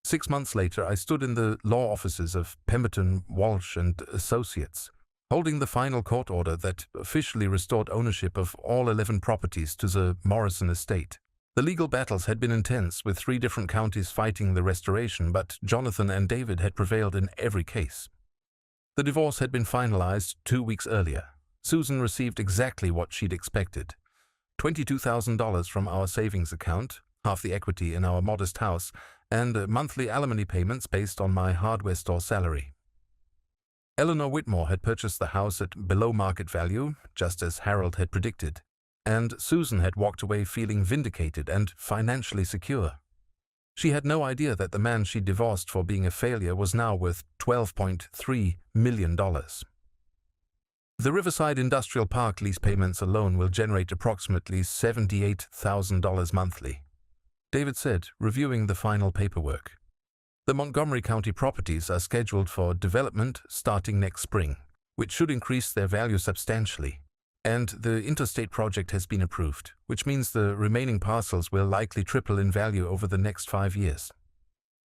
6 months later, I stood in the law offices of Pemberton, Walsh and Associates, holding the final court order that officially restored ownership of all 11 properties to the Morrison estate. The legal battles had been intense, with 3 different counties fighting the restoration, but Jonathan and David had prevailed in every case. The divorce had been finalized 2 weeks earlier. Susan received exactly what she'd expected. $22,000 from our savings account, half the equity in our modest house, and monthly alimony payments based on my hardware store salary. Eleanor Whitmore had purchased the house at below market value, just as Harold had predicted, and Susan had walked away feeling vindicated and financially secure. She had no idea that the man she divorced for being a failure was now worth $12.3 million. The Riverside Industrial Park lease payments alone will generate approximately $78,000 monthly, David said, reviewing the final paperwork. The Montgomery County properties are scheduled for development starting next spring, which should increase their value substantially. And the interstate project has been approved, which means the remaining parcels will likely triple in value over the next 5 years.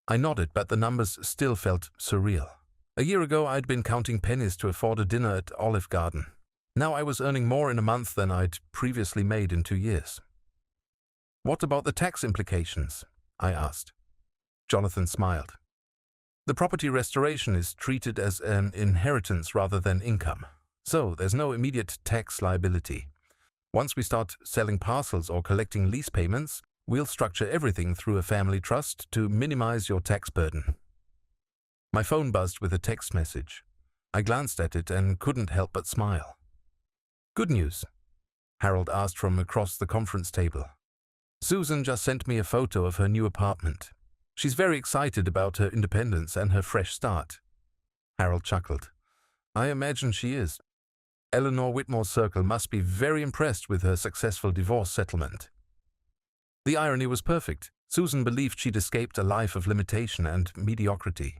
I nodded, but the numbers still felt surreal. A year ago, I'd been counting pennies to afford a dinner at Olive Garden. Now I was earning more in a month than I'd previously made in 2 years. What about the tax implications? I asked. Jonathan smiled. The property restoration is treated as an inheritance rather than income, so there's no immediate tax liability. Once we start selling parcels or collecting lease payments, we'll structure everything through a family trust to minimize your tax burden. My phone buzzed with a text message. I glanced at it and couldn't help but smile. Good news, Harold asked from across the conference table. Susan just sent me a photo of her new apartment. She's very excited about her independence and her fresh start. Harold chuckled. I imagine she is. Eleanor Whitmore's circle must be very impressed with her successful divorce settlement. The irony was perfect. Susan believed she'd escaped a life of limitation and mediocrity.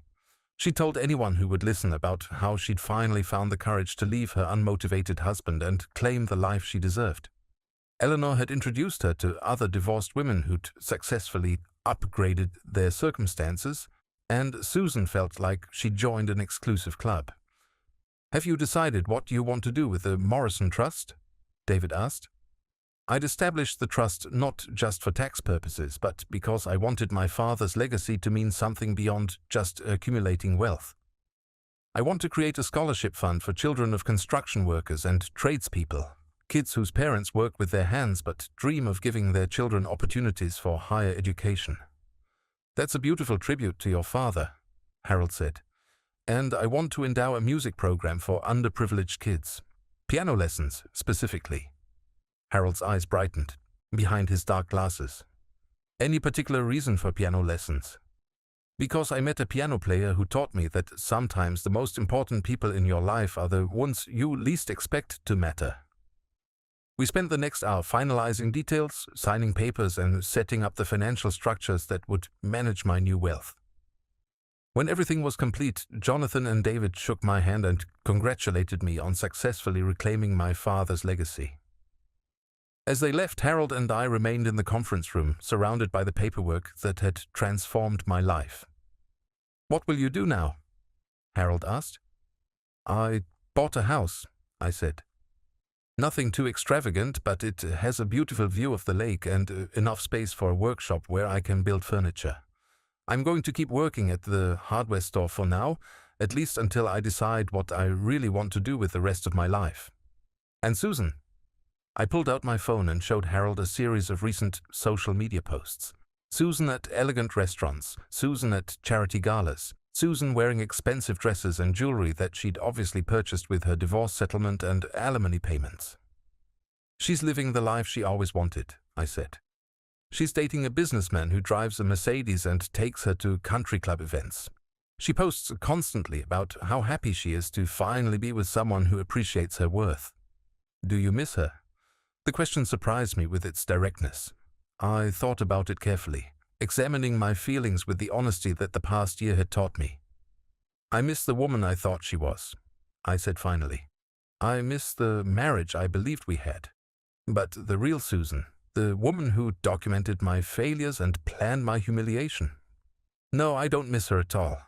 She told anyone who would listen about how she'd finally found the courage to leave her unmotivated husband and claim the life she deserved. Eleanor had introduced her to other divorced women who'd successfully upgraded their circumstances, and Susan felt like she'd joined an exclusive club. "Have you decided what you want to do with the Morrison Trust?" David asked. "I'd established the trust not just for tax purposes, but because I wanted my father's legacy to mean something beyond just accumulating wealth. I want to create a scholarship fund for children of construction workers and tradespeople, kids whose parents work with their hands but dream of giving their children opportunities for higher education." "That's a beautiful tribute to your father," Harold said. "And I want to endow a music program for underprivileged kids. Piano lessons, specifically." Harold's eyes brightened, behind his dark glasses. "Any particular reason for piano lessons?" "Because I met a piano player who taught me that sometimes the most important people in your life are the ones you least expect to matter." We spent the next hour finalizing details, signing papers, and setting up the financial structures that would manage my new wealth. When everything was complete, Jonathan and David shook my hand and congratulated me on successfully reclaiming my father's legacy. As they left, Harold and I remained in the conference room, surrounded by the paperwork that had transformed my life. "What will you do now?" Harold asked. "I bought a house," I said. "Nothing too extravagant, but it has a beautiful view of the lake and enough space for a workshop where I can build furniture. I'm going to keep working at the hardware store for now, at least until I decide what I really want to do with the rest of my life. And Susan?" I pulled out my phone and showed Harold a series of recent social media posts. Susan at elegant restaurants, Susan at charity galas, Susan wearing expensive dresses and jewelry that she'd obviously purchased with her divorce settlement and alimony payments. "She's living the life she always wanted," I said. "She's dating a businessman who drives a Mercedes and takes her to country club events. She posts constantly about how happy she is to finally be with someone who appreciates her worth. Do you miss her?" The question surprised me with its directness. I thought about it carefully, examining my feelings with the honesty that the past year had taught me. "I miss the woman I thought she was," I said finally. "I miss the marriage I believed we had. But the real Susan, the woman who documented my failures and planned my humiliation. No, I don't miss her at all."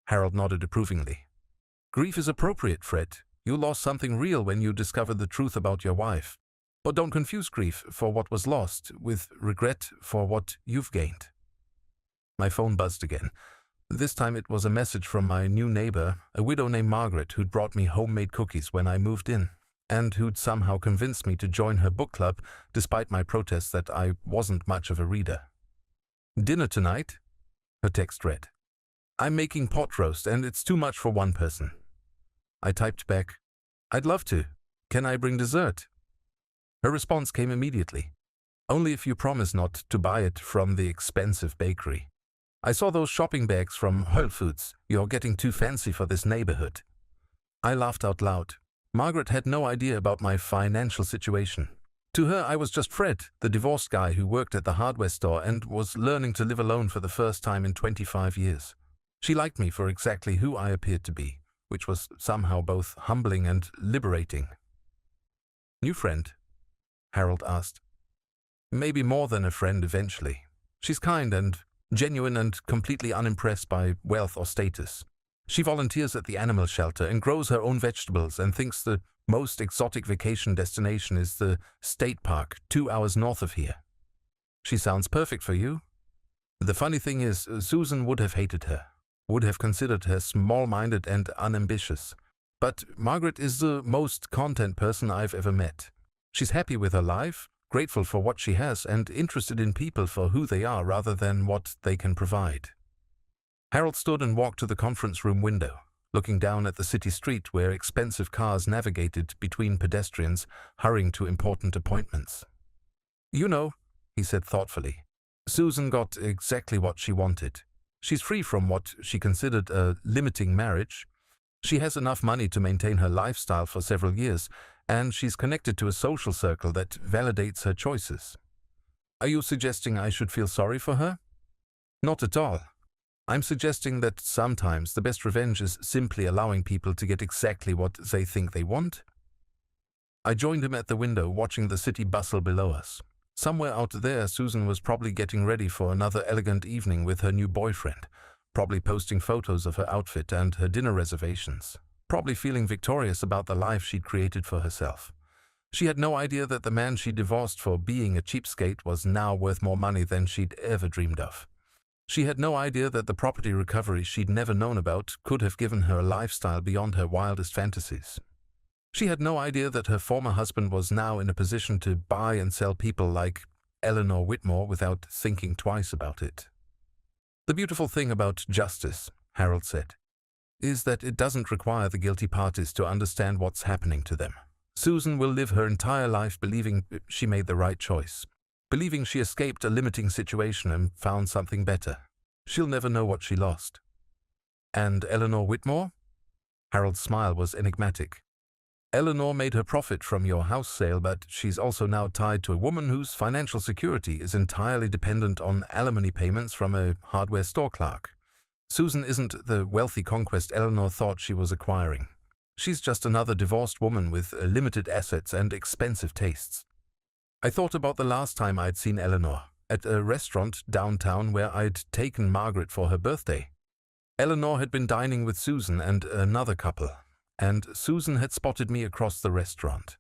Harold nodded approvingly. "Grief is appropriate, Fred. You lost something real when you discovered the truth about your wife. But don't confuse grief for what was lost with regret for what you've gained." My phone buzzed again. This time it was a message from my new neighbor, a widow named Margaret, who'd brought me homemade cookies when I moved in, and who'd somehow convinced me to join her book club despite my protests that I wasn't much of a reader. "Dinner tonight?" her text read. "I'm making pot roast and it's too much for one person." I typed back, "I'd love to. Can I bring dessert?" Her response came immediately. "Only if you promise not to buy it from the expensive bakery. I saw those shopping bags from Whole Foods. You're getting too fancy for this neighborhood." I laughed out loud. Margaret had no idea about my financial situation. To her, I was just Fred, the divorced guy who worked at the hardware store and was learning to live alone for the first time in 25 years. She liked me for exactly who I appeared to be, which was somehow both humbling and liberating. "New friend?" Harold asked. "Maybe more than a friend eventually. She's kind and genuine and completely unimpressed by wealth or status. She volunteers at the animal shelter and grows her own vegetables and thinks the most exotic vacation destination is the state park 2 hours north of here. She sounds perfect for you. The funny thing is, Susan would have hated her, would have considered her small-minded and unambitious. But Margaret is the most content person I've ever met. She's happy with her life, grateful for what she has, and interested in people for who they are rather than what they can provide." Harold stood and walked to the conference room window, looking down at the city street where expensive cars navigated between pedestrians hurrying to important appointments. "You know," he said thoughtfully, "Susan got exactly what she wanted. She's free from what she considered a limiting marriage. She has enough money to maintain her lifestyle for several years, and she's connected to a social circle that validates her choices. Are you suggesting I should feel sorry for her? Not at all. I'm suggesting that sometimes the best revenge is simply allowing people to get exactly what they think they want." I joined him at the window, watching the city bustle below us. Somewhere out there, Susan was probably getting ready for another elegant evening with her new boyfriend, probably posting photos of her outfit and her dinner reservations, probably feeling victorious about the life she'd created for herself. She had no idea that the man she divorced for being a cheapskate was now worth more money than she'd ever dreamed of. She had no idea that the property recovery she'd never known about could have given her a lifestyle beyond her wildest fantasies. She had no idea that her former husband was now in a position to buy and sell people like Eleanor Whitmore without thinking twice about it. The beautiful thing about justice, Harold said, is that it doesn't require the guilty parties to understand what's happening to them. Susan will live her entire life believing she made the right choice, believing she escaped a limiting situation and found something better. She'll never know what she lost. And Eleanor Whitmore? Harold's smile was enigmatic. Eleanor made her profit from your house sale, but she's also now tied to a woman whose financial security is entirely dependent on alimony payments from a hardware store clerk. Susan isn't the wealthy conquest Eleanor thought she was acquiring. She's just another divorced woman with limited assets and expensive tastes. I thought about the last time I'd seen Eleanor, at a restaurant downtown where I'd taken Margaret for her birthday. Eleanor had been dining with Susan and another couple, and Susan had spotted me across the restaurant.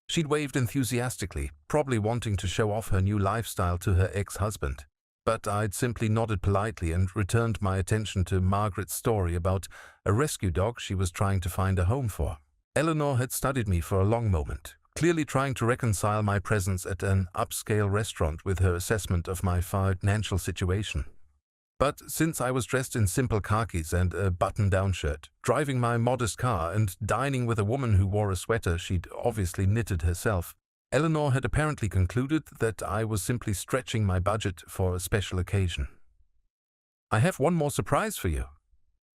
She'd waved enthusiastically, probably wanting to show off her new lifestyle to her ex-husband. But I'd simply nodded politely and returned my attention to Margaret's story about a rescue dog she was trying to find a home for. Eleanor had studied me for a long moment, clearly trying to reconcile my presence at an upscale restaurant with her assessment of my financial situation. But since I was dressed in simple khakis and a button-down shirt, driving my modest car and dining with a woman who wore a sweater she'd obviously knitted herself, Eleanor had apparently concluded that I was simply stretching my budget for a special occasion. "I have one more surprise for you,"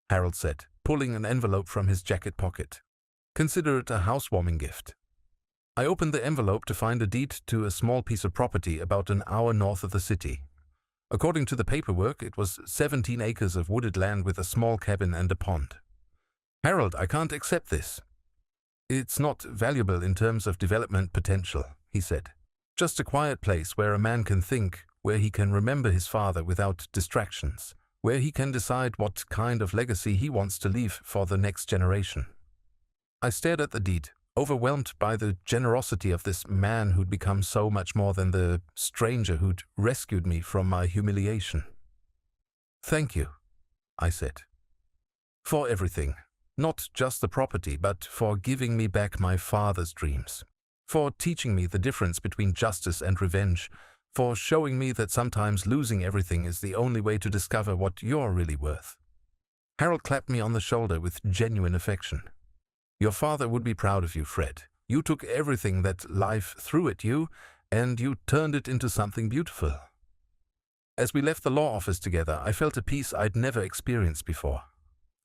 Harold said, pulling an envelope from his jacket pocket. "Consider it a housewarming gift." I opened the envelope to find a deed to a small piece of property about an hour north of the city. According to the paperwork, it was 17 acres of wooded land with a small cabin and a pond. "Harold, I can't accept this." "It's not valuable in terms of development potential," he said. "Just a quiet place where a man can think, where he can remember his father without distractions, where he can decide what kind of legacy he wants to leave for the next generation." I stared at the deed, overwhelmed by the generosity of this man who'd become so much more than the stranger who'd rescued me from my humiliation. "Thank you," I said, "for everything. Not just the property, but for giving me back my father's dreams, for teaching me the difference between justice and revenge, for showing me that sometimes losing everything is the only way to discover what you're really worth." Harold clapped me on the shoulder with genuine affection. "Your father would be proud of you, Fred. You took everything that life threw at you, and you turned it into something beautiful." As we left the law office together, I felt a peace I'd never experienced before.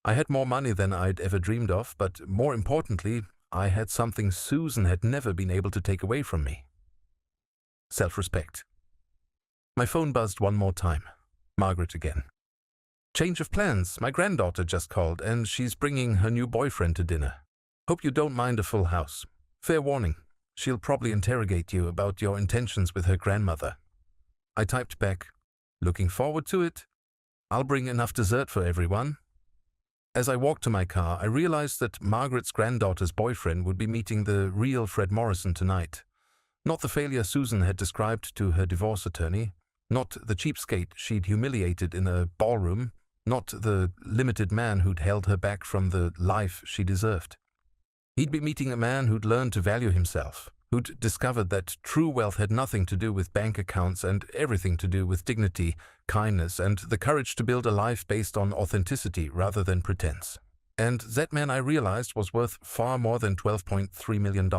I had more money than I'd ever dreamed of, but more importantly, I had something Susan had never been able to take away from me. Self-respect. My phone buzzed one more time. Margaret again. "Change of plans. My granddaughter just called, and she's bringing her new boyfriend to dinner. Hope you don't mind a full house. Fair warning, she'll probably interrogate you about your intentions with her grandmother." I typed back, "Looking forward to it. I'll bring enough dessert for everyone." As I walked to my car, I realized that Margaret's granddaughter's boyfriend would be meeting the real Fred Morrison tonight. Not the failure Susan had described to her divorce attorney, not the cheapskate she'd humiliated in a ballroom, not the limited man who'd held her back from the life she deserved. He'd be meeting a man who'd learned to value himself, who'd discovered that true wealth had nothing to do with bank accounts and everything to do with dignity, kindness, and the courage to build a life based on authenticity rather than pretense. And that man, I realized, was worth far more than $12.3 million.